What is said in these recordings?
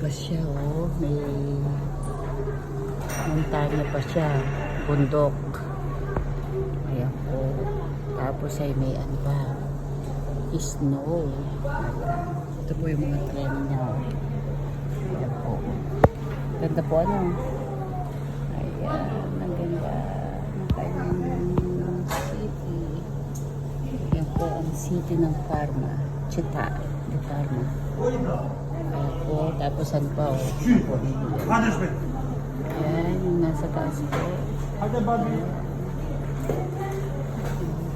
pa siya, oh. May montanya pa siya. Bundok. Ayan po. Tapos ay may ano pa. Snow. Ayan. Ito po yung mga tren niya. Ayan po. Ganda po ano. Ayan. Ang ganda. Ang kanyang city. Ayan po ang city ng Parma. Città de Parma. Ayan po. Tapos ano pa o. Ayan. Yung nasa taas po.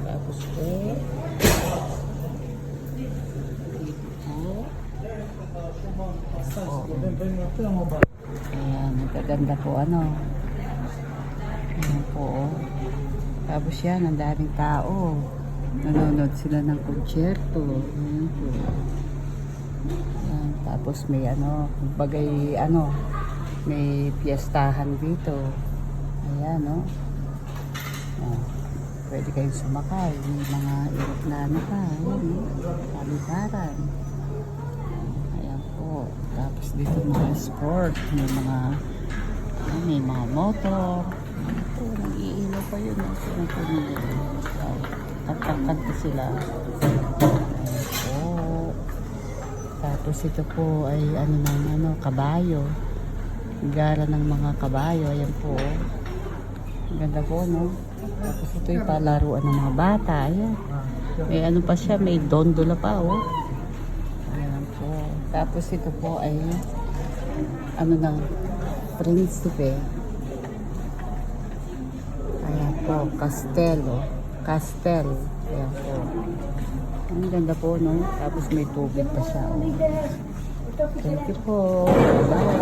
Tapos po. Ayan, nagkaganda po ano. Ayan po, oh. Tapos yan, ang daming tao. Nanonood sila ng konsyerto. Ayan po. Ayan, tapos may ano, bagay ano, may piyestahan dito. Ayan, oh. Ayan. Pwede kayong sumakay. May mga aeroplano pa. Ayan, paliparan. Ayan po. Tapos dito mga sport. May mga motor. Ito, nag-iilaw pa yun. Kanta sila. Ayan po. Tapos ito po ay kabayo. Gara ng mga kabayo. Ayan po. Ganda po, no? Tapos ito yung palaruan ng mga bata. Ayan. May ano pa siya, may dondola pa, oh. Ayan po. Tapos ito po ay ng prinsipe. Ayan po, Castello. Castel. Ayan po. Ang ganda po, no? Tapos may tubig pa siya, oh. Thank you po. Bye.